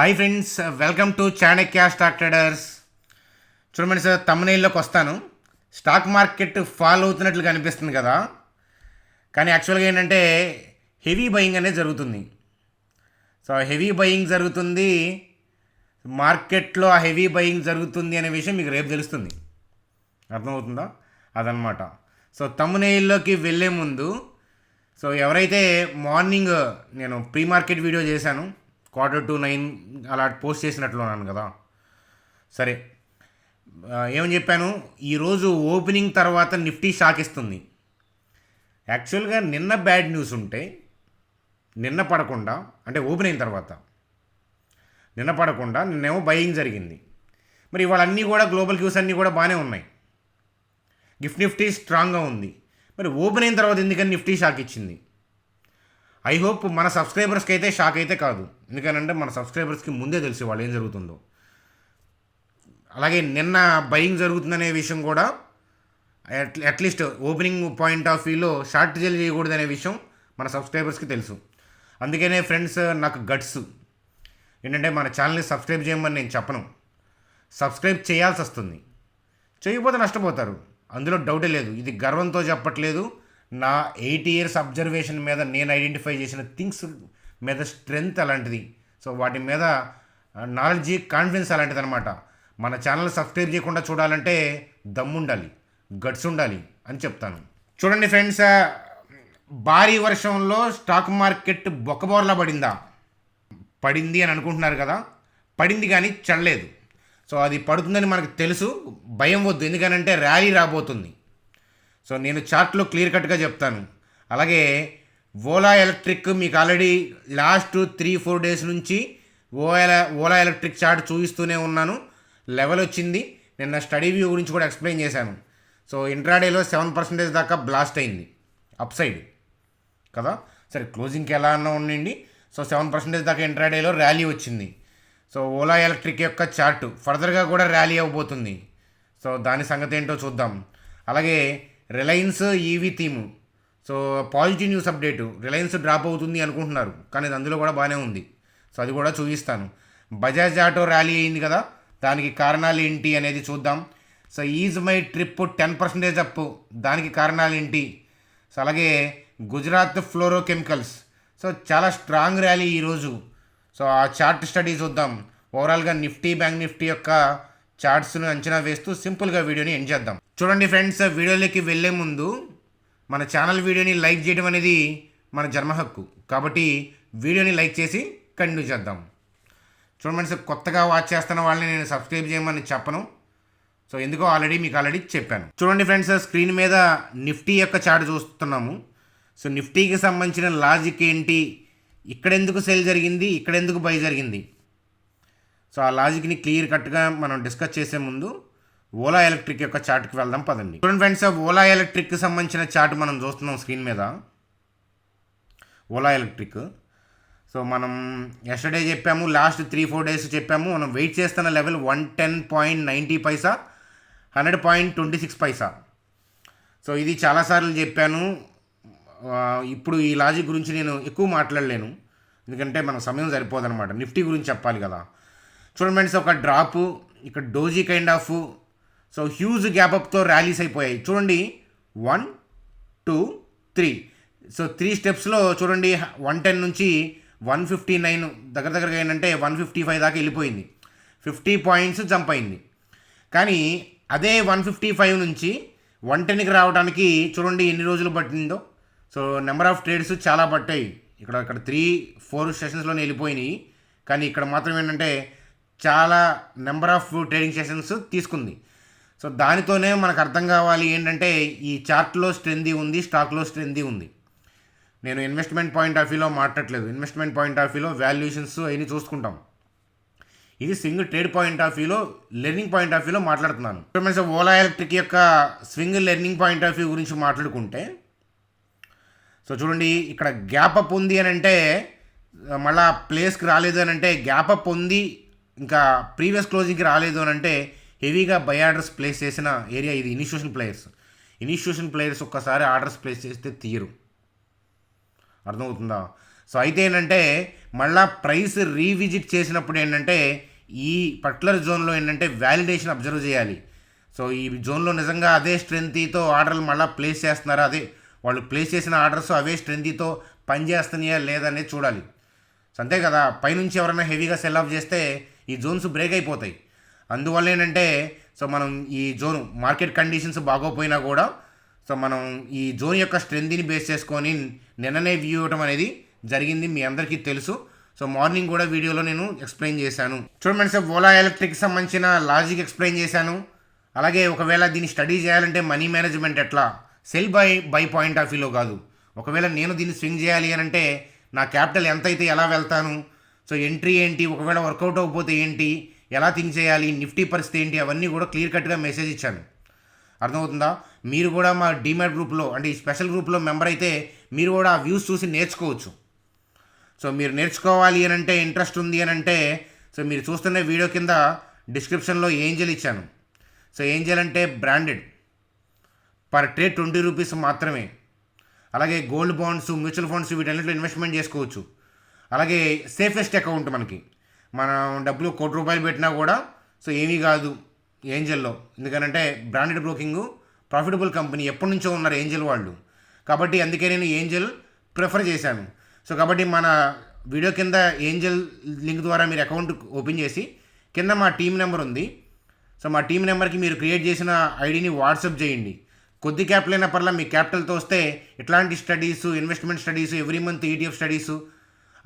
Hi friends, welcome to Chanakya stock traders. చూడండి sir, తమ్మునేల్లోకి వస్తాను. Stock market fall అవుతున్నట్లు కనిపిస్తుంది కదా, కానీ యాక్చువల్గా ఏంటంటే హెవీ బయింగ్ అనేది జరుగుతుంది. సో హెవీ బయింగ్ జరుగుతుంది మార్కెట్లో. ఆ హెవీ బయింగ్ జరుగుతుంది అనే విషయం మీకు రేపు తెలుస్తుంది. అర్థమవుతుందా? అదనమాట. సో తమ్మునేల్లోకి వెళ్ళే ముందు, సో ఎవరైతే మార్నింగ్ నేను ప్రీ మార్కెట్ వీడియో చేశాను, 8:45 అలా పోస్ట్ చేసినట్లున్నాను కదా. సరే, ఏమని చెప్పాను? ఈరోజు ఓపెనింగ్ తర్వాత నిఫ్టీ షాక్ ఇస్తుంది. యాక్చువల్గా నిన్న బ్యాడ్ న్యూస్ ఉంటే నిన్న పడకుండా, అంటే ఓపెన్ అయిన తర్వాత నిన్న పడకుండా నిన్నేమో బయింగ్ జరిగింది. మరి ఇవాళ అన్నీ కూడా గ్లోబల్ క్యూస్ అన్నీ కూడా బాగానే ఉన్నాయి. నిఫ్టీ స్ట్రాంగ్గా ఉంది. మరి ఓపెన్ అయిన తర్వాత ఎందుకని నిఫ్టీ షాక్ ఇచ్చింది? ఐ హోప్ మన సబ్స్క్రైబర్స్కి అయితే షాక్ అయితే కాదు. ఎందుకనంటే మన సబ్స్క్రైబర్స్కి ముందే తెలిసి వాళ్ళు ఏం జరుగుతుందో. అలాగే నిన్న బయింగ్ జరుగుతుందనే విషయం కూడా అట్లీస్ట్ ఓపెనింగ్ పాయింట్ ఆఫ్ వ్యూలో షార్ట్ సేల్ చేయకూడదనే విషయం మన సబ్స్క్రైబర్స్కి తెలుసు. అందుకనే ఫ్రెండ్స్, నాకు గట్స్ ఏంటంటే మన ఛానల్ని సబ్స్క్రైబ్ చేయమని నేను చెప్పను. సబ్స్క్రైబ్ చేయాల్సి వస్తుంది. చేయకపోతే నష్టపోతారు, అందులో డౌటే లేదు. ఇది గర్వంతో చెప్పట్లేదు. నా 8 years అబ్జర్వేషన్ మీద నేను ఐడెంటిఫై చేసిన థింగ్స్ మీద స్ట్రెంగ్త్ అలాంటిది. సో వాటి మీద నాలెడ్జ్, కాన్ఫిడెన్స్ అలాంటిది అనమాట. మన ఛానల్ సబ్స్క్రైబ్ చేయకుండా చూడాలంటే దమ్ముండాలి, గట్స్ ఉండాలి అని చెప్తాను. చూడండి ఫ్రెండ్స్, భారీ వర్షంలో స్టాక్ మార్కెట్ బొక్కబోర్లా పడింది అని అనుకుంటున్నారు కదా. పడింది కానీ చడలేదు. సో అది పడుతుందని మనకు తెలుసు. భయం వద్దు, ఎందుకనంటే ర్యాలీ రాబోతుంది. సో నేను చార్ట్లో క్లియర్ కట్గా చెప్తాను. అలాగే ఓలా ఎలక్ట్రిక్ మీకు ఆల్రెడీ లాస్ట్ 3-4 days నుంచి ఓలా ఎలక్ట్రిక్ చార్ట్ చూపిస్తూనే ఉన్నాను. లెవెల్ వచ్చింది. నిన్న స్టడీ వ్యూ గురించి కూడా ఎక్స్ప్లెయిన్ చేశాను. సో ఇంట్రాడేలో 7% దాకా బ్లాస్ట్ అయింది అప్ సైడ్ కదా. సరే, క్లోజింగ్కి ఎలా అన్నా ఉండండి. సో 7% దాకా ఇంట్రాడేలో ర్యాలీ వచ్చింది. సో ఓలా ఎలక్ట్రిక్ యొక్క చార్ట్ ఫర్దర్గా కూడా ర్యాలీ అవ్వబోతుంది. సో దాని సంగతి ఏంటో చూద్దాం. అలాగే Reliance EV theme, so positive news update. Reliance drop అవుతుంది అనుకుంటున్నారు, కానీ అందులో కూడా బాగానే ఉంది. సో అది కూడా చూపిస్తాను. బజాజ్ ఆటో ర్యాలీ అయింది కదా, దానికి కారణాలు ఏంటి అనేది చూద్దాం. So is my trip 10% up, దానికి కారణాలు ఏంటి? సో అలాగే గుజరాత్ ఫ్లోరో కెమికల్స్, సో చాలా స్ట్రాంగ్ ర్యాలీ ఈరోజు. సో ఆ చార్ట్ స్టడీ చూద్దాం. ఓవరాల్గా నిఫ్టీ, బ్యాంక్ నిఫ్టీ యొక్క చార్ట్స్ను అంచనా వేస్తూ సింపుల్గా వీడియోని ఎండ్ చేద్దాం. చూడండి ఫ్రెండ్స్, వీడియోలోకి వెళ్ళే ముందు మన ఛానల్ వీడియోని లైక్ చేయడం అనేది మన జన్మ హక్కు. కాబట్టి వీడియోని లైక్ చేసి కంటిన్యూ చేద్దాం. చూడండి ఫ్రెండ్స్, కొత్తగా వాచ్ చేస్తున్న వాళ్ళని నేను సబ్స్క్రైబ్ చేయమని చెప్పను. సో ఎందుకో మీకు ఆల్రెడీ చెప్పాను. చూడండి ఫ్రెండ్స్, స్క్రీన్ మీద నిఫ్టీ యొక్క చార్ట్ చూస్తున్నాము. సో నిఫ్టీకి సంబంధించిన లాజిక్ ఏంటి, ఇక్కడెందుకు సెల్ జరిగింది, ఇక్కడెందుకు బై జరిగింది, సో ఆ లాజిక్ని క్లియర్ కట్గా మనం డిస్కస్ చేసే ముందు ఓలా ఎలక్ట్రిక్ యొక్క చార్ట్కి వెళ్దాం పదండి. చూడండి ఫ్రెండ్స్, ఓలా ఎలక్ట్రిక్కి సంబంధించిన చార్ట్ మనం చూస్తున్నాం స్క్రీన్ మీద. ఓలా ఎలక్ట్రిక్, సో మనం ఎస్టర్డే చెప్పాము, లాస్ట్ 3-4 days చెప్పాము. మనం వెయిట్ చేస్తున్న లెవెల్ 110.90 పైసా, 100.26 పైసా. సో ఇది చాలాసార్లు చెప్పాను. ఇప్పుడు ఈ లాజిక్ గురించి నేను ఎక్కువ మాట్లాడలేను, ఎందుకంటే మనకు సమయం సరిపోదన్నమాట. నిఫ్టీ గురించి చెప్పాలి కదా. చూడండి ఫ్రెండ్స్, ఒక డ్రాపు, ఇక్కడ doji kind of, so huge gap అప్తో ర్యాలీస్ అయిపోయాయి. చూడండి 1, 2, 3, సో 3 స్టెప్స్లో చూడండి 110 నుంచి 159 దగ్గరగా ఏంటంటే 155 దాకా వెళ్ళిపోయింది. 50 points జంప్ అయింది. కానీ అదే 155 నుంచి 110కి రావడానికి చూడండి ఎన్ని రోజులు పట్టిందో. సో నెంబర్ ఆఫ్ ట్రేడ్స్ చాలా పట్టాయి. ఇక్కడ 3-4 సెషన్స్లోనే వెళ్ళిపోయినాయి. కానీ ఇక్కడ మాత్రం ఏంటంటే చాలా నెంబర్ ఆఫ్ ట్రేడింగ్ సెషన్స్ తీసుకుంది. సో దానితోనే మనకు అర్థం కావాలి ఏంటంటే ఈ చార్ట్లో స్ట్రెంత్ ఉంది, స్టాక్లో స్ట్రెంత్ ఉంది. నేను ఇన్వెస్ట్మెంట్ పాయింట్ ఆఫ్ వ్యూలో మాట్లాడట్లేదు. ఇన్వెస్ట్మెంట్ పాయింట్ ఆఫ్ వ్యూలో వాల్యుయేషన్స్ అవన్నీ చూసుకుంటాం. ఇది సింగిల్ ట్రేడ్ పాయింట్ ఆఫ్ వ్యూలో, లెర్నింగ్ పాయింట్ ఆఫ్ వ్యూలో మాట్లాడుతున్నాను. సో ఓలా ఎలక్ట్రిక్ యొక్క swing learning point of view గురించి మాట్లాడుకుంటే, సో చూడండి ఇక్కడ గ్యాప్ అప్ ఉంది అని అంటే, మళ్ళీ ప్లేస్కి రాలేదు అని అంటే, గ్యాప్ అప్ ఉంది ఇంకా ప్రీవియస్ క్లోజింగ్కి రాలేదు అని అంటే హెవీగా బై ఆర్డర్స్ ప్లేస్ చేసిన ఏరియా ఇది. ఇనిషియేషన్ ప్లేయర్స్ ఒక్కసారి ఆర్డర్స్ ప్లేస్ చేస్తే తీయరు. అర్థమవుతుందా? సో అయితే ఏంటంటే మళ్ళా ప్రైస్ రీవిజిట్ చేసినప్పుడు ఏంటంటే ఈ పర్టికులర్ జోన్లో ఏంటంటే వ్యాలిడేషన్ అబ్జర్వ్ చేయాలి. సో ఈ జోన్లో నిజంగా అదే స్ట్రెంత్తో ఆర్డర్లు మళ్ళీ ప్లేస్ చేస్తున్నారా, అదే వాళ్ళు ప్లేస్ చేసిన ఆర్డర్స్ అవే స్ట్రెంత్తో పనిచేస్తున్నాయా లేదనేది చూడాలి. సో అంతే కదా, పైనుంచి ఎవరైనా హెవీగా సెల్ ఆఫ్ చేస్తే ఈ జోన్స్ బ్రేక్ అయిపోతాయి. అందువల్ల ఏంటంటే సో మనం ఈ జోన్ మార్కెట్ కండిషన్స్ బాగోపోయినా కూడా సో మనం ఈ జోన్ యొక్క స్ట్రెంత్ని బేస్ చేసుకొని నిన్ననే వ్యూ ఇవ్వడం అనేది జరిగింది, మీ అందరికీ తెలుసు. సో మార్నింగ్ కూడా వీడియోలో నేను ఎక్స్ప్లెయిన్ చేశాను. చూడండి సార్, ఓలా ఎలక్ట్రిక్ సంబంధించిన లాజిక్ ఎక్స్ప్లెయిన్ చేశాను. అలాగే ఒకవేళ దీన్ని స్టడీ చేయాలంటే మనీ మేనేజ్మెంట్ ఎట్లా, సెల్ బై పాయింట్ ఆఫ్ వ్యూలో కాదు, ఒకవేళ నేను దీన్ని స్వింగ్ చేయాలి అని అంటే నా క్యాపిటల్ ఎంత అయితే ఎలా వెళ్తాను, సో ఎంట్రీ ఏంటి, ఒకవేళ వర్కౌట్ అవ్వకపోతే ఏంటి, ఎలా థింక్ చేయాలి, నిఫ్టీ పరిస్థితి ఏంటి, అవన్నీ కూడా క్లియర్ కట్గా మెసేజ్ ఇచ్చాను. అర్థమవుతుందా? మీరు కూడా మా డీమ్యాట్ గ్రూప్లో అంటే ఈ స్పెషల్ గ్రూప్లో మెంబర్ అయితే మీరు కూడా ఆ వ్యూస్ చూసి నేర్చుకోవచ్చు. సో మీరు నేర్చుకోవాలి అని అంటే, ఇంట్రెస్ట్ ఉంది అని అంటే సో మీరు చూస్తున్న వీడియో కింద డిస్క్రిప్షన్లో ఏంజల్ ఇచ్చాను. సో ఏంజల్ అంటే బ్రాండెడ్, పర్ ట్రేడ్ 20 రూపీస్ మాత్రమే. అలాగే గోల్డ్ బాండ్స్, మ్యూచువల్ ఫండ్స్ వీటన్నిటిలో ఇన్వెస్ట్మెంట్ చేసుకోవచ్చు. అలాగే సేఫెస్ట్ అకౌంట్, మనకి మనం డబ్బులు ₹1,00,00,000 పెట్టినా కూడా సో ఏమీ కాదు ఏంజల్లో, ఎందుకంటే బ్రాండెడ్ బ్రోకింగ్ ప్రాఫిటబుల్ కంపెనీ, ఎప్పటి నుంచో ఉన్నారు ఏంజల్ వాళ్ళు, కాబట్టి అందుకే నేను ఏంజల్ ప్రిఫర్ చేశాను. సో కాబట్టి మన వీడియో కింద ఏంజల్ లింక్ ద్వారా మీరు అకౌంట్ ఓపెన్ చేసి కింద మా టీం నెంబర్ ఉంది. సో మా టీం నెంబర్కి మీరు క్రియేట్ చేసిన ఐడిని వాట్సాప్ చేయండి. కొద్ది క్యాపిటల్ అయిన పర్లా మీ క్యాపిటల్తో వస్తే ఇట్లాంటి studies, investment studies, every month ETF studies,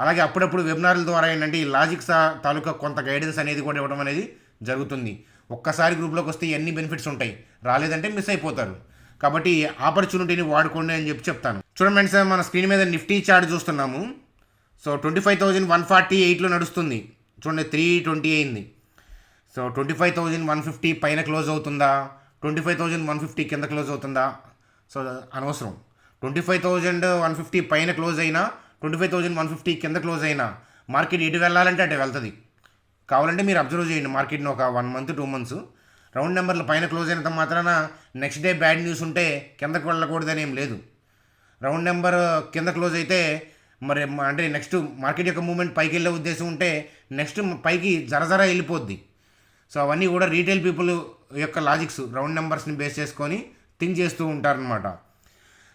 అలాగే అప్పుడప్పుడు వెబినార్ల ద్వారా ఏంటంటే ఈ లాజిక్స్ తాలూకా కొంత గైడెన్స్ అనేది కూడా ఇవ్వడం అనేది జరుగుతుంది. ఒక్కసారి గ్రూప్లోకి వస్తే ఎన్ని బెనిఫిట్స్ ఉంటాయి, రాలేదంటే మిస్ అయిపోతారు. కాబట్టి ఆపర్చునిటీని వాడుకోండి అని చెప్తాను. చూడండి ఫ్రెండ్స్, మన స్క్రీన్ మీద నిఫ్టీ చార్ట్ చూస్తున్నాము. సో 25,148లో నడుస్తుంది. చూడండి 320 అయింది. సో 25,150 పైన క్లోజ్ అవుతుందా, 25,150 కింద క్లోజ్ అవుతుందా, సో అనవసరం. 25,150 పైన క్లోజ్ అయినా 25,150 కింద క్లోజ్ అయినా మార్కెట్ ఎటు వెళ్ళాలంటే అటు వెళ్తుంది. కావాలంటే మీరు అబ్జర్వ్ చేయండి మార్కెట్ని ఒక 1 మంత్ 2 మంత్స్. రౌండ్ నెంబర్లు పైన క్లోజ్ అయినంత మాత్రాన నెక్స్ట్ డే బ్యాడ్ న్యూస్ ఉంటే కిందకు వెళ్ళకూడదని ఏం లేదు. రౌండ్ నెంబర్ కింద క్లోజ్ అయితే మరి అంటే నెక్స్ట్ మార్కెట్ యొక్క మూమెంట్ పైకి వెళ్ళే ఉద్దేశం ఉంటే నెక్స్ట్ పైకి జరజర వెళ్ళిపోద్ది. సో అవన్నీ కూడా రీటైల్ పీపుల్ యొక్క లాజిక్స్, రౌండ్ నెంబర్స్ని బేస్ చేసుకొని థింక్ చేస్తూ ఉంటారనమాట.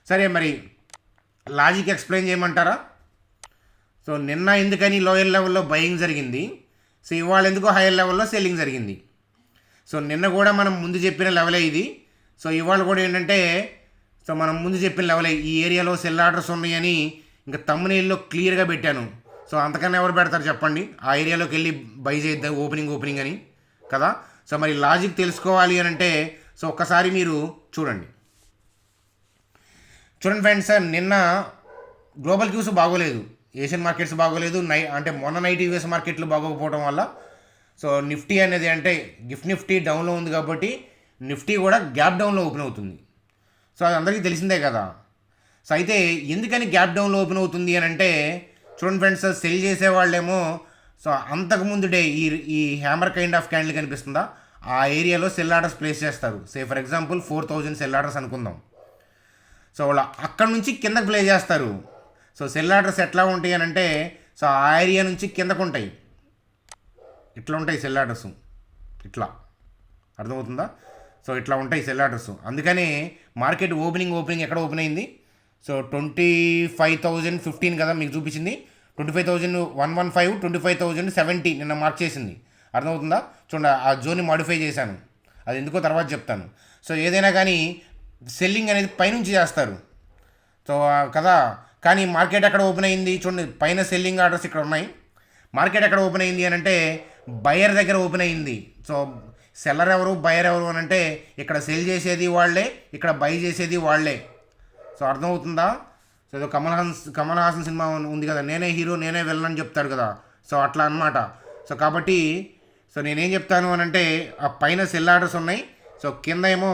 సరే, మరి లాజిక్ ఎక్స్ప్లెయిన్ చేయమంటారా? సో నిన్న ఎందుకని లోయర్ లెవెల్లో బయింగ్ జరిగింది, సో ఇవాళ ఎందుకో హైయర్ లెవెల్లో సెల్లింగ్ జరిగింది. సో నిన్న కూడా మనం ముందు చెప్పిన లెవెలే ఇది. సో ఇవాళ కూడా ఏంటంటే సో మనం ముందు చెప్పిన లెవెలే, ఈ ఏరియాలో సెల్ ఆర్డర్స్ ఉన్నాయని ఇంకా తమ్మునీళ్ళలో క్లియర్గా పెట్టాను. సో అంతకన్నా ఎవరు పెడతారు చెప్పండి, ఆ ఏరియాలోకి వెళ్ళి బై చేద్దాం ఓపెనింగ్ అని కదా. సో మరి లాజిక్ తెలుసుకోవాలి అని అంటే సో ఒక్కసారి మీరు చూడండి ఫ్రెండ్స్, నిన్న గ్లోబల్ క్యూస్ బాగోలేదు, ఏషియన్ మార్కెట్స్ బాగోలేదు, అంటే మొన్న నైట్ యూఎస్ మార్కెట్లు బాగోకపోవడం వల్ల సో నిఫ్టీ అనేది అంటే నిఫ్టీ డౌన్లో ఉంది కాబట్టి నిఫ్టీ కూడా గ్యాప్ డౌన్లో ఓపెన్ అవుతుంది. సో అది అందరికీ తెలిసిందే కదా. సో అయితే ఎందుకని గ్యాప్ డౌన్లో ఓపెన్ అవుతుంది అని అంటే చూడండి ఫ్రెండ్స్, సెల్ చేసేవాళ్ళేమో సో అంతకుముందు డే ఈ హ్యామర్ కైండ్ ఆఫ్ క్యాండిల్ కనిపిస్తుందా, ఆ ఏరియాలో సెల్ ఆర్డర్స్ ప్లేస్ చేస్తారు. Say for example 4,000 cell orders అనుకుందాం. సో వాళ్ళు అక్కడ నుంచి కిందకు ప్లే చేస్తారు. సో సెల్ ఆర్డర్స్ ఎట్లా ఉంటాయి అని అంటే సో ఆ ఏరియా నుంచి కిందకు ఉంటాయి, ఇట్లా ఉంటాయి సెల్ ఆర్డర్స్, ఇట్లా అర్థమవుతుందా. సో ఇట్లా ఉంటాయి సెల్ ఆర్డర్స్. అందుకని మార్కెట్ ఓపెనింగ్ ఎక్కడ ఓపెన్ అయింది, సో 25,015 కదా మీకు చూపించింది, 25,115, 25,070 నిన్న మార్క్ చేసింది. అర్థమవుతుందా. చూడండి ఆ జోన్ని మాడిఫై చేశాను, అది ఎందుకో తర్వాత చెప్తాను. సో ఏదైనా కానీ సెల్లింగ్ అనేది పైనుంచి చేస్తారు సో కదా. కానీ మార్కెట్ ఎక్కడ ఓపెన్ అయింది చూడండి, పైన సెల్లింగ్ ఆర్డర్స్ ఇక్కడ ఉన్నాయి. మార్కెట్ ఎక్కడ ఓపెన్ అయింది అని అంటే బయర్ దగ్గర ఓపెన్ అయింది. సో సెల్లర్ ఎవరు, బయర్ ఎవరు అని అంటే ఇక్కడ సెల్ చేసేది వాళ్ళే, ఇక్కడ బై చేసేది వాళ్ళే. సో అర్థమవుతుందా. సో ఏదో కమల్ హాసన్ సినిమా ఉంది కదా, నేనే హీరో నేనే విలన్ అని చెప్తారు కదా, సో అట్లా అనమాట. సో కాబట్టి సో నేనేం చెప్తాను అని అంటే ఆ పైన సెల్ ఆర్డర్స్ ఉన్నాయి, సో కింద ఏమో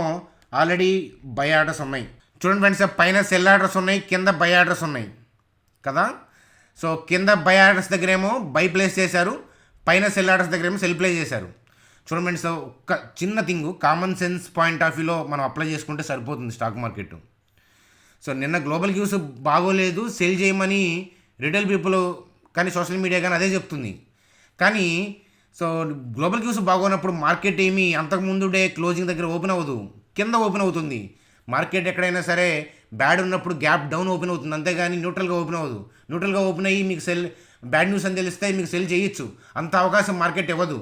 ఆల్రెడీ బై ఆర్డర్స్ ఉన్నాయి. చూడండి ఫ్రెండ్స్, పైన సెల్ ఆర్డర్స్ ఉన్నాయి, కింద బై ఆర్డర్స్ ఉన్నాయి కదా. సో కింద బై ఆర్డర్స్ దగ్గర ఏమో బై ప్లేస్ చేశారు, పైన సెల్ ఆర్డర్స్ దగ్గర ఏమో సెల్ ప్లేస్ చేశారు. చూడండి ఫ్రెండ్స్, ఒక్క చిన్న thing common sense point of వ్యూలో మనం అప్లై చేసుకుంటే సరిపోతుంది స్టాక్ మార్కెట్. సో నిన్న గ్లోబల్ క్యూస్ బాగోలేదు, సెల్ చేయమని రిటైల్ పీపుల్ కానీ సోషల్ మీడియా కానీ అదే చెప్తుంది. కానీ సో గ్లోబల్ క్యూస్ బాగున్నప్పుడు మార్కెట్ ఏమి అంతకుముందు డే క్లోజింగ్ దగ్గర ఓపెన్ అవ్వదు, కింద ఓపెన్ అవుతుంది. మార్కెట్ ఎక్కడైనా సరే బ్యాడ్ ఉన్నప్పుడు గ్యాప్ డౌన్ ఓపెన్ అవుతుంది, అంతేగాని న్యూట్రల్గా ఓపెన్ అవ్వదు. న్యూట్రల్గా ఓపెన్ అయ్యి మీకు సెల్ బ్యాడ్ న్యూస్ అని తెలిస్తే మీకు సెల్ చేయొచ్చు, అంత అవకాశం మార్కెట్ ఇవ్వదు.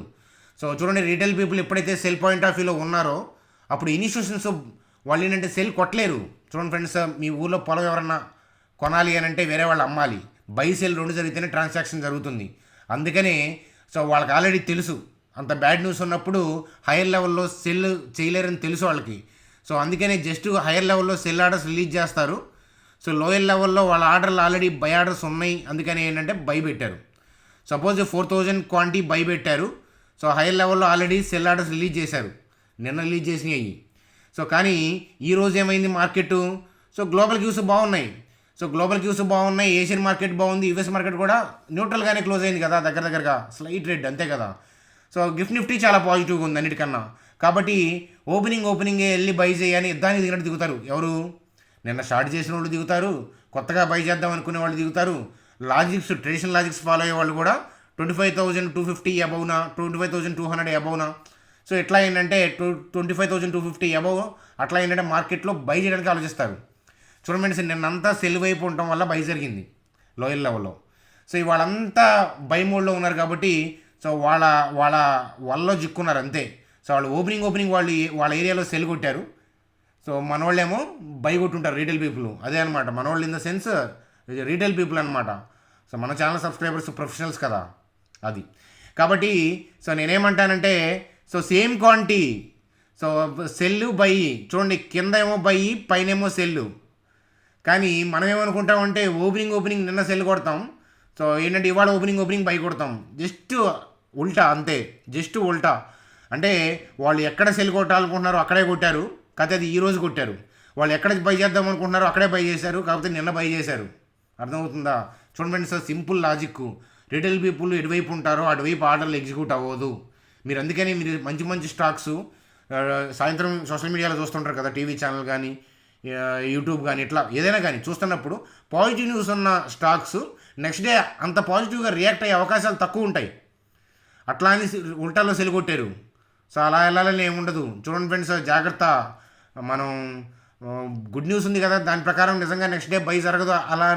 సో చూడండి, రీటైల్ పీపుల్ ఎప్పుడైతే సెల్ పాయింట్ ఆఫ్ వ్యూలో ఉన్నారో అప్పుడు ఇన్స్టిట్యూషన్స్ వాళ్ళు ఏంటంటే సెల్ కొట్టలేరు. చూడండి ఫ్రెండ్స్, మీ ఊళ్ళో పొలం ఎవరన్నా కొనాలి అని అంటే వేరే వాళ్ళు అమ్మాలి, బై సెల్ రెండు జరిగితేనే ట్రాన్సాక్షన్ జరుగుతుంది. అందుకనే సో వాళ్ళకి ఆల్రెడీ తెలుసు అంత బ్యాడ్ న్యూస్ ఉన్నప్పుడు హైయర్ లెవెల్లో సెల్ చేయలేరని తెలుసు వాళ్ళకి. సో అందుకనే జస్ట్ హైయర్ లెవెల్లో సెల్ ఆర్డర్స్ రిలీజ్ చేస్తారు. సో లోయర్ లెవెల్లో వాళ్ళ ఆర్డర్లు ఆల్రెడీ బై ఆర్డర్స్ ఉన్నాయి, అందుకని ఏంటంటే బై పెట్టారు. సపోజ్ 4000 క్వాంటిటీ బై పెట్టారు. సో హైయర్ లెవెల్లో ఆల్రెడీ సెల్ ఆర్డర్స్ రిలీజ్ చేశారు, నిన్న రిలీజ్ చేసినాయి. సో కానీ ఈరోజు ఏమైంది మార్కెట్, సో గ్లోబల్ క్యూస్ బాగున్నాయి. సో గ్లోబల్ క్యూస్ బాగున్నాయి, ఏషియన్ మార్కెట్ బాగుంది, యూఎస్ మార్కెట్ కూడా న్యూట్రల్గానే క్లోజ్ అయింది కదా, దగ్గరగా స్లైట్ రెడ్ అంతే కదా. సో గిఫ్ట్ నిఫ్టీ చాలా పాజిటివ్గా ఉంది అన్నిటికన్నా. కాబట్టి ఓపెనింగే వెళ్ళి బై చేయని దానికి దిగినట్టు దిగుతారు. ఎవరు నిన్న షార్ట్ చేసిన వాళ్ళు దిగుతారు, కొత్తగా బై చేద్దాం అనుకునే వాళ్ళు దిగుతారు. లాజిక్స్ ట్రెడిషనల్ లాజిక్స్ ఫాలో అయ్యే వాళ్ళు కూడా 25,250 అబౌనా, 25,200 అబౌనా. సో ఎట్లా ఏంటంటే 25,250 అబౌవ్ అట్లా ఏంటంటే మార్కెట్లో బై చేయడానికి ఆలోచిస్తారు. చూడండి, నిన్నంతా సెల్ వైపు ఉండటం వల్ల బై జరిగింది లోయర్ లెవెల్లో. సో వాళ్ళంతా బై మోడ్లో ఉన్నారు కాబట్టి సో వాళ్ళలో చిక్కున్నారు అంతే. సో వాళ్ళు ఓపెనింగ్ వాళ్ళ ఏరియాలో సెల్ కొట్టారు. సో మనవాళ్ళేమో బై కొట్టుంటారు రీటైల్ పీపుల్. అదే అనమాట మనవాళ్ళు in the sense retail people అనమాట. సో మన ఛానల్ సబ్స్క్రైబర్స్ ప్రొఫెషనల్స్ కదా అది. కాబట్టి సో నేనేమంటానంటే so same quantity, so sell buy చూడండి, కింద ఏమో బై పైనేమో సెల్లు. కానీ మనం ఏమనుకుంటామంటే ఓపెనింగ్ నిన్న సెల్ కొడతాం. సో ఏంటంటే ఇవాళ ఓపెనింగ్ బై కొడతాం. జస్ట్ ఉల్టా అంతే, జస్ట్ ఉల్టా. అంటే వాళ్ళు ఎక్కడ సెల్ కొట్టాలనుకుంటున్నారో అక్కడే కొట్టారు, కాకపోతే అది ఈరోజు కొట్టారు. వాళ్ళు ఎక్కడ బై చేద్దాం అనుకుంటున్నారో అక్కడే బై చేశారు, కాకపోతే నిన్న బై చేశారు. అర్థమవుతుందా? చూడండి sir, simple logic. Retail people ఎటువైపు ఉంటారో అటువైపు ఆర్డర్లు ఎగ్జిక్యూట్ అవ్వదు. మీరు అందుకని మీరు మంచి స్టాక్స్ సాయంత్రం సోషల్ మీడియాలో చూస్తుంటారు కదా, టీవీ ఛానల్ కానీ యూట్యూబ్ కానీ ఇట్లా ఏదైనా కానీ చూస్తున్నప్పుడు పాజిటివ్ న్యూస్ ఉన్న స్టాక్స్ నెక్స్ట్ డే అంత పాజిటివ్గా రియాక్ట్ అయ్యే అవకాశాలు తక్కువ ఉంటాయి. అట్లా అని ఉల్టాలో సెల్ కొట్టారు. సో అలా వెళ్ళాలని ఏముండదు. చూడండి ఫ్రెండ్స్, జాగ్రత్త. మనం గుడ్ న్యూస్ ఉంది కదా, దాని ప్రకారం నిజంగా నెక్స్ట్ డే బై జరగదు అలా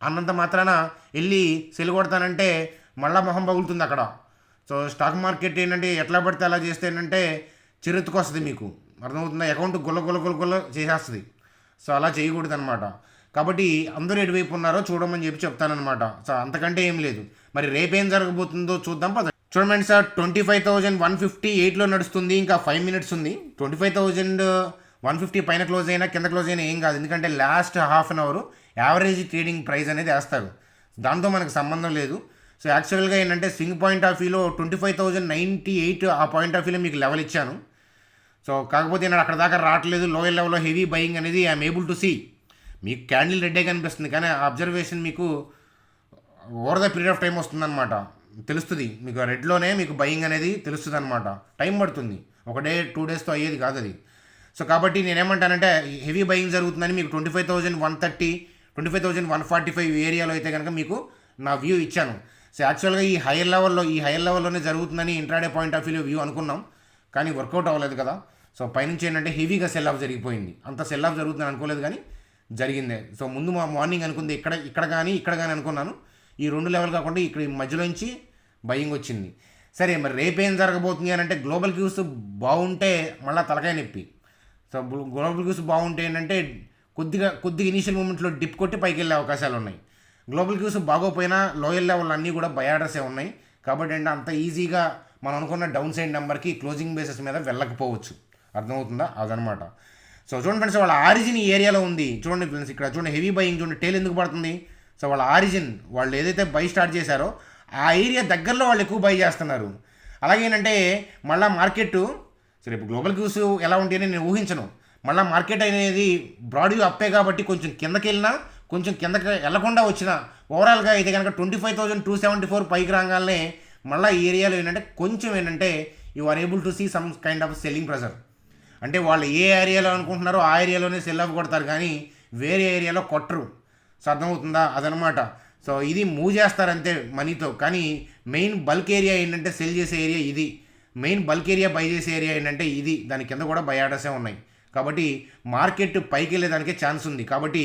అన్నంత మాత్రాన వెళ్ళి సెల్ కొడతానంటే మళ్ళా మొహం పగులుతుంది అక్కడ. సో స్టాక్ మార్కెట్ ఏంటంటే ఎట్లా పడితే అలా చేస్తే ఏంటంటే చిరెత్తుకొస్తుంది మీకు. అర్థమవుతుందా? అకౌంట్ గుల్ల చేసేస్తుంది. సో అలా చేయకూడదు అనమాట. కాబట్టి అందరూ ఎటువైపు ఉన్నారో చూడమని చెప్తానమాట. సో అంతకంటే ఏం లేదు. మరి రేపేం జరగబోతుందో చూద్దాం పద. చూడండి సార్, 25,158లో నడుస్తుంది, ఇంకా 5 minutes ఉంది. 25,150 పైన క్లోజ్ అయినా కింద క్లోజ్ అయినా ఏం కాదు, ఎందుకంటే last half an hour average trading price అనేది వేస్తారు, దాంతో మనకు సంబంధం లేదు. సో యాక్చువల్గా ఏంటంటే స్వింగ్ పాయింట్ ఆఫ్ వ్యూలో 25,098 ఆ పాయింట్ ఆఫ్ వ్యూలో మీకు లెవెల్ ఇచ్చాను. సో కాకపోతే నేను అక్కడ దాకా రావట్లేదు, లోయర్ లెవెల్లో హెవీ బయింగ్ అనేది ఐఎమ్ ఏబుల్ టు సీ. మీకు క్యాండిల్ రెడ్డే కనిపిస్తుంది, కానీ అబ్జర్వేషన్ మీకు over the period of time వస్తుందన్నమాట, తెలుస్తుంది మీకు. రెడ్లోనే మీకు బయింగ్ అనేది తెలుస్తుంది అనమాట. టైం పడుతుంది, ఒక డే 2 daysతో అయ్యేది కాదు అది. సో కాబట్టి నేనేమంటానంటే హెవీ బయింగ్ జరుగుతుందని మీకు 25,130, 25,145 ఏరియాలో అయితే కనుక మీకు నా వ్యూ ఇచ్చాను. సో యాక్చువల్గా ఈ హైయర్ లెవెల్లోనే జరుగుతుందని ఇంట్రాడే పాయింట్ ఆఫ్ వ్యూ అనుకున్నాం, కానీ వర్కౌట్ అవ్వలేదు కదా. సో పైనుంచి ఏంటంటే హెవీగా సెల్ ఆఫ్ జరిగిపోయింది. అంత సెల్ ఆఫ్ జరుగుతుందని అనుకోలేదు, కానీ జరిగిందే. సో ముందు మా మార్నింగ్ అనుకుంది ఇక్కడ కానీ అనుకున్నాను. ఈ 2 లెవెల్ కాకుండా ఇక్కడ మధ్యలో నుంచి బయింగ్ వచ్చింది. సరే, మరి రేపేం జరగబోతుంది అని అంటే గ్లోబల్ క్యూస్ బాగుంటే మళ్ళీ తలకాయ నొప్పి. సో గ్లోబల్ క్యూస్ బాగుంటే ఏంటంటే కొద్దిగా ఇనీషియల్ మూమెంట్లో డిప్ కొట్టి పైకి వెళ్ళే అవకాశాలు ఉన్నాయి. గ్లోబల్ క్యూస్ బాగోపోయినా లోయర్ లెవెల్ అన్నీ కూడా బై ఆర్డర్సే ఉన్నాయి. కాబట్టి ఏంటంటే అంత ఈజీగా మనం అనుకున్న డౌన్ సైడ్ నెంబర్కి క్లోజింగ్ బేసిస్ మీద వెళ్ళకపోవచ్చు. అర్థమవుతుందా? అదనమాట. సో చూడండి ఫ్రెండ్స్, వాళ్ళ ఆరిజిన్ ఈ ఏరియాలో ఉంది. చూడండి ఫ్రెండ్స్, ఇక్కడ చూడండి హెవీ బయింగ్, చూడండి టేల్ ఎందుకు పడుతుంది. సో వాళ్ళ ఆరిజిన్, వాళ్ళు ఏదైతే బై స్టార్ట్ చేశారో ఆ ఏరియా దగ్గరలో వాళ్ళు ఎక్కువ బై చేస్తున్నారు. అలాగేనంటే మళ్ళీ మార్కెట్, సో రేపు గ్లోబల్ క్యూస్ ఎలా ఉంటాయని నేను ఊహించను. మళ్ళీ మార్కెట్ అనేది బ్రాడ్ వ్యూ అప్పే కాబట్టి కొంచెం కిందకి వెళ్ళినా కొంచెం కిందకి వెళ్లకుండా వచ్చిన ఓవరాల్గా అయితే కనుక 25,274 పైకి రాగానే మళ్ళీ ఈ ఏరియాలో ఏంటంటే you are able to see some kind of selling pressure. అంటే వాళ్ళు ఏ ఏరియాలో అనుకుంటున్నారో ఆ ఏరియాలోనే సెల్ ఆఫ్ కొడతారు, కానీ వేరే ఏరియాలో కొట్టరు. సో అర్థమవుతుందా? అదనమాట. సో ఇది మూవ్ చేస్తారంతే మనీతో. కానీ మెయిన్ బల్క్ ఏరియా ఏంటంటే సెల్ చేసే ఏరియా ఇది, మెయిన్ బల్క్ ఏరియా బై చేసే ఏరియా ఏంటంటే ఇది, దాని కింద కూడా బై ఆర్డర్సే ఉన్నాయి. కాబట్టి మార్కెట్ పైకి వెళ్ళేదానికే ఛాన్స్ ఉంది. కాబట్టి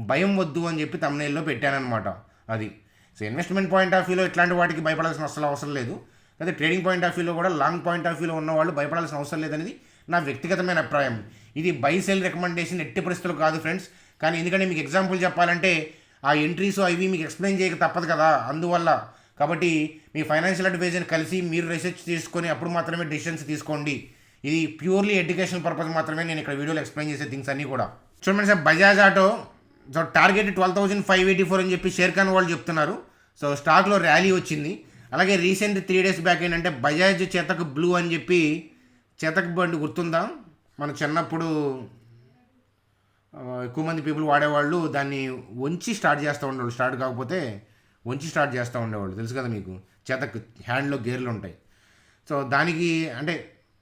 భయం వద్దు అని చెప్పి తమ్నైల్లో పెట్టానన్నమాట. అది సో ఇన్వెస్ట్మెంట్ పాయింట్ ఆఫ్ వ్యూలో ఇట్లాంటి వాటికి భయపడాల్సిన అసలు అవసరం లేదు. అదే ట్రేడింగ్ పాయింట్ ఆఫ్ వ్యూలో కూడా లాంగ్ పాయింట్ ఆఫ్ వ్యూలో ఉన్న వాళ్ళు భయపడాల్సిన అవసరం లేదనేది నా వ్యక్తిగతమైన అభిప్రాయం. ఇది బై సెల్ రికమెండేషన్ ఎట్టి పరిస్థితులు కాదు ఫ్రెండ్స్. కానీ ఎందుకంటే మీకు ఎగ్జాంపుల్ చెప్పాలంటే ఆ ఎంట్రీస్ అవి మీకు ఎక్స్ప్లెయిన్ చేయక తప్పదు కదా, అందువల్ల. కాబట్టి మీ ఫైనాన్షియల్ అడ్వైజర్ని కలిసి మీరు రీసెర్చ్ చేసుకొని అప్పుడు మాత్రమే డెసిషన్స్ తీసుకోండి. ఇది ప్యూర్లీ ఎడ్యుకేషన్ పర్పస్ మాత్రమే నేను ఇక్కడ వీడియోలో ఎక్స్ప్లెయిన్ చేసే థింగ్స్ అన్నీ కూడా. చూడండి sir, Bajaj auto so target 12,584 అని చెప్పి షేర్ ఖాన్ వాళ్ళు చెప్తున్నారు. సో స్టాక్లో ర్యాలీ వచ్చింది. అలాగే రీసెంట్ 3 days బ్యాక్ ఏంటంటే బజాజ్ చేతక్ బ్లూ అని చెప్పి, చేతక్ బండి గుర్తుందా, మన చిన్నప్పుడు ఎక్కువ మంది పీపుల్ వాడేవాళ్ళు దాన్ని వంచి స్టార్ట్ చేస్తూ ఉండేవాళ్ళు, స్టార్ట్ కాకపోతే వంచి స్టార్ట్ చేస్తూ ఉండేవాళ్ళు, తెలుసు కదా మీకు. చేతక్ హ్యాండ్లో గేర్లు ఉంటాయి. సో దానికి అంటే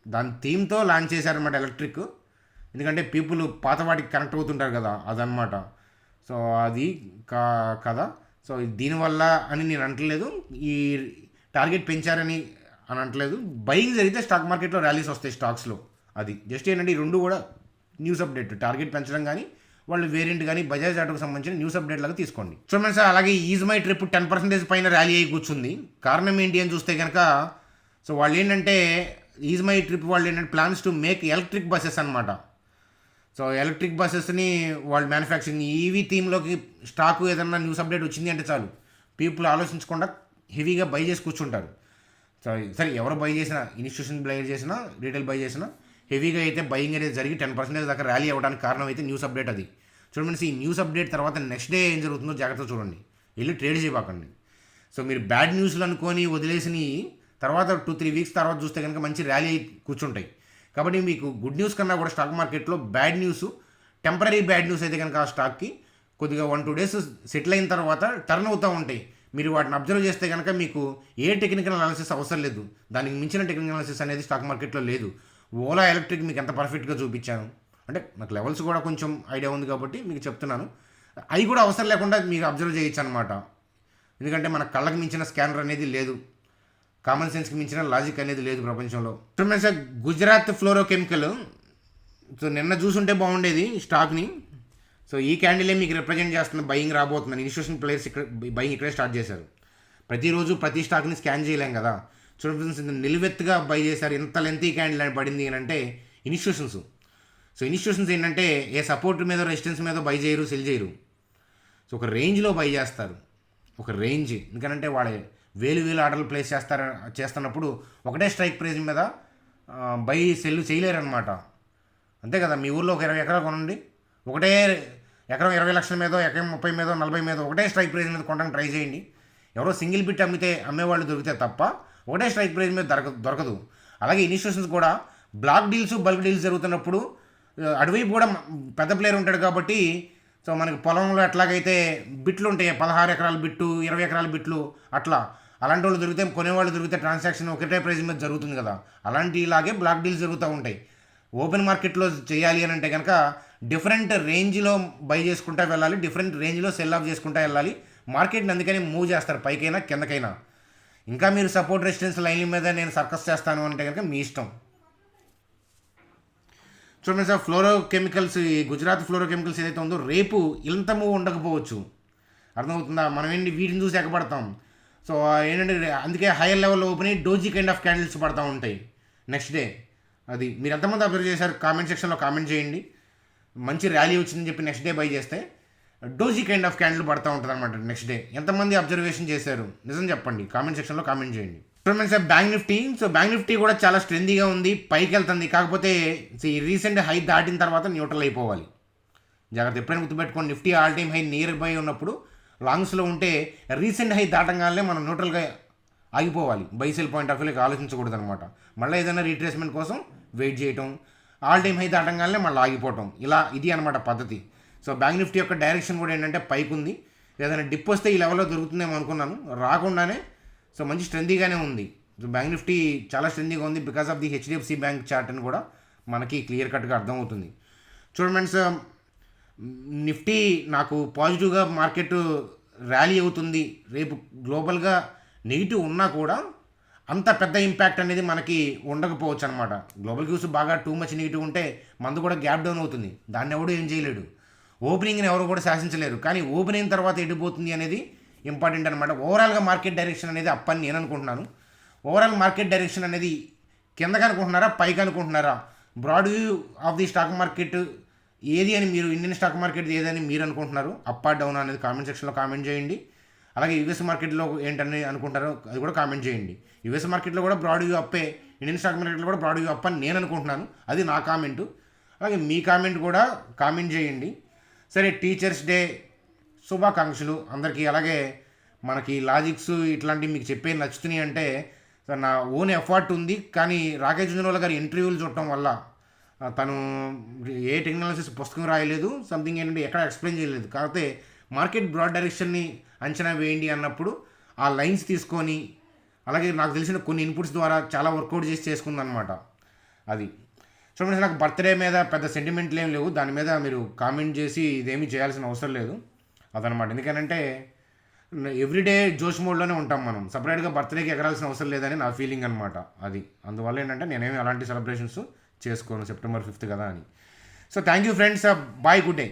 దాని థీమ్తో లాంచ్ చేశారనమాట ఎలక్ట్రిక్. ఎందుకంటే పీపుల్ పాత వాటికి కనెక్ట్ అవుతుంటారు కదా, అదనమాట. సో అది కదా. సో దీనివల్ల అని నేను అంటలేదు, ఈ టార్గెట్ పెంచారని అని అంటలేదు. బయింగ్ జరిగితే స్టాక్ మార్కెట్లో ర్యాలీస్ వస్తాయి స్టాక్స్లో. అది జస్ట్ ఏంటంటే ఈ రెండు కూడా న్యూస్ అప్డేట్, టార్గెట్ పెంచడం కానీ వాళ్ళు వేరియంట్ కానీ బజాజ్ ఆటోకి సంబంధించిన న్యూస్ అప్డేట్ లాగా తీసుకోండి. చూడండి సార్, అలాగే ఈజ్ మై ట్రిప్ 10% పైన ర్యాలీ అయ్యి కూర్చుంది. కారణం ఏంటి అని చూస్తే కనుక, సో వాళ్ళు ఏంటంటే ఈజ్ మై ట్రిప్ వాళ్ళు ఏంటంటే plans to make electric buses అనమాట. సో ఎలక్ట్రిక్ బస్సెస్ని వాళ్ళు మ్యానుఫ్యాక్చరింగ్ ఈవీ థీమ్లోకి స్టాకు ఏదన్నా న్యూస్ అప్డేట్ వచ్చింది అంటే చాలు పీపుల్ ఆలోచించకుండా హెవీగా బై చేసి కూర్చుంటారు. సరే ఎవరు బై చేసినా, ఇన్స్టిట్యూషన్ బై చేసినా, రీటైల్ బై చేసినా హెవీగా అయితే బయింగ్ అనేది జరిగి 10% దాకా ర్యాలీ అవ్వడానికి కారణం అయితే న్యూస్ అప్డేట్. అది చూడండి, ఈ న్యూస్ అప్డేట్ తర్వాత నెక్స్ట్ డే ఏం జరుగుతుందో జాగ్రత్త చూడండి, వెళ్ళి ట్రేడ్ చేయబాకండి. సో మీరు బ్యాడ్ న్యూస్లు అనుకొని వదిలేసిన తర్వాత 2-3 weeks తర్వాత చూస్తే కనుక మంచి ర్యాలీ కూర్చుంటాయి. కాబట్టి మీకు గుడ్ న్యూస్ కన్నా కూడా స్టాక్ మార్కెట్లో bad news, temporary bad news అయితే కనుక ఆ స్టాక్కి కొద్దిగా 1-2 days సెటిల్ అయిన తర్వాత టర్న్ అవుతూ ఉంటాయి. మీరు వాటిని అబ్జర్వ్ చేస్తే కనుక మీకు ఏ టెక్నికల్ అనాలిసిస్ అవసరం లేదు, దానికి మించిన టెక్నికల్ అనాలిసిస్ అనేది స్టాక్ మార్కెట్లో లేదు. ఓలా ఎలక్ట్రిక్ మీకు ఎంత పర్ఫెక్ట్గా చూపించాను అంటే నాకు లెవెల్స్ కూడా కొంచెం ఐడియా ఉంది కాబట్టి మీకు చెప్తున్నాను. అవి కూడా అవసరం లేకుండా మీకు అబ్జర్వ్ చేయొచ్చు అనమాట. ఎందుకంటే మన కళ్ళకి మించిన స్కానర్ అనేది లేదు, కామన్ సెన్స్కి మించిన లాజిక్ అనేది లేదు ప్రపంచంలో. చూడండి సార్, గుజరాత్ ఫ్లోరో కెమికల్. సో నిన్న చూసుంటే బాగుండేది స్టాక్ని. సో ఈ క్యాండిలే మీకు రిప్రజెంట్ చేస్తున్న బయింగ్ రాబోతుందని ఇన్స్టిట్యూషన్ ప్లేయర్స్ ఇక్కడ బయింగ్ ఇక్కడే స్టార్ట్ చేశారు. ప్రతిరోజు ప్రతి స్టాక్ని స్కాన్ చేయలేం కదా. చూడండి, నిలువెత్తుగా బై చేశారు. ఇంత లెంతీ క్యాండిల్ అని పడింది అని అంటే ఇన్స్టిట్యూషన్స్. సో ఇన్స్టిట్యూషన్స్ ఏంటంటే ఏ సపోర్ట్ మీద రెసిస్టెన్స్ మీద బై చేయరు, సెల్ చేయరు. సో ఒక రేంజ్లో బై చేస్తారు, ఒక రేంజ్. ఎందుకంటే వాళ్ళ వేలు ఆర్డర్లు ప్లేస్ చేస్తున్నప్పుడు ఒకటే స్ట్రైక్ ప్రైజ్ మీద బై సెల్ చేయలేరనమాట. అంతే కదా, మీ ఊర్లో ఒక 20 ఎకరాలు కొనండి, ఒకటే ఎకరం 20 లక్షల మీదో, ఎకరం 30 మీదో, 40 మీదో ఒకటే స్ట్రైక్ ప్రైజ్ మీద కొనడానికి ట్రై చేయండి. ఎవరో సింగిల్ బిట్ అమ్మేవాళ్ళు దొరికితే తప్ప ఒకటే స్ట్రైక్ ప్రైజ్ మీద దొరకదు. అలాగే ఇన్స్టిట్యూషన్స్ కూడా బ్లాక్ డీల్స్, బల్క్ డీల్స్ జరుగుతున్నప్పుడు అటువైపు కూడా పెద్ద ప్లేయర్ ఉంటాడు కాబట్టి, సో మనకి పొలంలో ఎట్లాగైతే బిట్లు ఉంటాయి, 16 ఎకరాల బిట్టు, 20 ఎకరాల బిట్లు, అలాంటి వాళ్ళు దొరికితే, కొనేవాళ్ళు దొరికితే ట్రాన్సాక్షన్ ఒకటే ప్రైజ్ మీద జరుగుతుంది కదా. అలాంటి ఇలాగే బ్లాక్ డీల్స్ జరుగుతూ ఉంటాయి. ఓపెన్ మార్కెట్లో చేయాలి అని అంటే కనుక డిఫరెంట్ రేంజ్లో బై చేసుకుంటూ వెళ్ళాలి, డిఫరెంట్ రేంజ్లో సెల్ ఆఫ్ చేసుకుంటూ వెళ్ళాలి. మార్కెట్ని అందుకని మూవ్ చేస్తారు, పైకైనా కిందకైనా. ఇంకా మీరు సపోర్ట్ రెసిస్టెన్స్ లైన్ల మీద నేను సర్కస్ చేస్తాను అంటే కనుక మీ ఇష్టం. చూడండి సార్, ఫ్లోరో కెమికల్స్, గుజరాత్ ఫ్లోరో కెమికల్స్ ఏదైతే ఉందో రేపు ఇంత మూవ్ ఉండకపోవచ్చు, అర్థమవుతుందా. మనం ఏంటి వీటిని చూసి ఎక్కబడతాం. సో ఏంటంటే అందుకే హైయర్ లెవెల్లో ఓపెన్ అయ్యి డోజీ కైండ్ ఆఫ్ క్యాండిల్స్ పడుతూ ఉంటాయి నెక్స్ట్ డే. అది మీరు ఎంతమంది అబ్జర్వ్ చేశారు కామెంట్ సెక్షన్లో కామెంట్ చేయండి. మంచి ర్యాలీ వచ్చిందని చెప్పి నెక్స్ట్ డే బై చేస్తే డోజీ కైండ్ ఆఫ్ క్యాండిల్ పడుతూ ఉంటుంది అనమాట నెక్స్ట్ డే. ఎంతమంది అబ్జర్వేషన్ చేశారు నిజం చెప్పండి, కామెంట్ సెక్షన్లో కామెంట్ చేయండి. చూడండి sir, bank Nifty. So bank Nifty కూడా చాలా స్ట్రెందీగా ఉంది, పైకి వెళ్తుంది. కాకపోతే ఈ రీసెంట్ హై దాటిన తర్వాత న్యూట్రల్ అయిపోవాలి, జాగ్రత్త. ఎప్పుడైనా గుర్తుపెట్టుకోండి, Nifty all time high near by ఉన్నప్పుడు లాంగ్స్లో ఉంటే రీసెంట్ హై దాటంగానే మనం న్యూట్రల్గా ఆగిపోవాలి. బై సెల్ పాయింట్ ఆఫ్ వ్యూలోకి ఆలోచించకూడదు అనమాట. మళ్ళీ ఏదైనా రీట్రేస్మెంట్ కోసం వెయిట్ చేయటం, ఆల్ టైమ్ హై దాటంగానే మళ్ళీ ఆగిపోవటం, ఇది అనమాట పద్ధతి. సో బ్యాంక్ నిఫ్టీ యొక్క డైరెక్షన్ కూడా ఏంటంటే పైకి ఉంది. ఏదైనా డిప్ వస్తే ఈ లెవెల్లో దొరుకుతుందేమో అనుకున్నాను, రాకుండానే సో మంచి స్ట్రెందీగానే ఉంది. సో బ్యాంక్ నిఫ్టీ చాలా స్ట్రెందీగా ఉంది because of the HDFC bank chart అని కూడా మనకి క్లియర్ కట్గా అర్థమవుతుంది. చూడండి ఫ్రెండ్స్, నిఫ్టీ నాకు పాజిటివ్గా మార్కెట్ ర్యాలీ అవుతుంది, రేపు గ్లోబల్గా నెగిటివ్ ఉన్నా కూడా అంత పెద్ద ఇంపాక్ట్ అనేది మనకి ఉండకపోవచ్చు అనమాట. గ్లోబల్ క్యూస్ బాగా టూ మచ్ నెగిటివ్ ఉంటే మందు కూడా గ్యాప్ డౌన్ అవుతుంది, దాన్ని ఎవడు ఏం చేయలేడు. ఓపెనింగ్ని ఎవరు కూడా శాసించలేరు, కానీ ఓపెన్ అయిన తర్వాత ఎడిపోతుంది అనేది ఇంపార్టెంట్ అనమాట. ఓవరాల్గా మార్కెట్ డైరెక్షన్ అనేది అప్ అని నేను అనుకుంటున్నాను. ఓవరాల్ మార్కెట్ డైరెక్షన్ అనేది కిందకి అనుకుంటున్నారా, పైకి అనుకుంటున్నారా? Broad view of the stock market ఏది అని మీరు, ఇండియన్ స్టాక్ మార్కెట్ ఏదని మీరు అనుకుంటున్నారు? అప్ ఆర్ డౌన్ అనేది కామెంట్ సెక్షన్లో కామెంట్ చేయండి. అలాగే యూఎస్ మార్కెట్లో ఏంటని అనుకుంటారో అది కూడా కామెంట్ చేయండి. యూఎస్ మార్కెట్లో కూడా బ్రాడ్ వ్యూ అప్పే, ఇండియన్ స్టాక్ మార్కెట్లో కూడా బ్రాడ్ వ్యూ అప్ అని నేను అనుకుంటున్నాను. అది నా కామెంటు. అలాగే మీ కామెంట్ కూడా కామెంట్ చేయండి. సరే, టీచర్స్ డే శుభాకాంక్షలు అందరికీ. అలాగే మనకి లాజిక్స్ ఇట్లాంటివి మీకు చెప్పేది నచ్చుతున్నాయి అంటే నా ఓన్ ఎఫర్ట్ ఉంది, కానీ రాకేష్ జుంజునవాలా గారి ఇంటర్వ్యూలు చూడటం వల్ల తను ఏ టెక్నాలజీస్ పుస్తకం రాయలేదు, సంథింగ్ ఏంటంటే ఎక్కడ ఎక్స్ప్లెయిన్ చేయలేదు. కాకపోతే మార్కెట్ బ్రాడ్ డైరెక్షన్ని అంచనా వేయండి అన్నప్పుడు ఆ లైన్స్ తీసుకొని, అలాగే నాకు తెలిసిన కొన్ని ఇన్పుట్స్ ద్వారా చాలా వర్కౌట్ చేసి చేసుకుందనమాట. అది చూడండి, నాకు బర్త్డే మీద పెద్ద సెంటిమెంట్లు ఏం లేవు, దాని మీద మీరు కామెంట్ చేసి ఇదేమీ చేయాల్సిన అవసరం లేదు అదనమాట. ఎందుకనంటే ఎవ్రీడే జోష్ మోడ్లోనే ఉంటాం మనం, సపరేట్గా బర్త్డేకి ఎగరాల్సిన అవసరం లేదని నా ఫీలింగ్ అనమాట. అది అందువల్ల ఏంటంటే నేనేమి అలాంటి సెలబ్రేషన్స్ చేసుకోను, సెప్టెంబర్ 5th కదా అని. So thank you friends, bye, good day.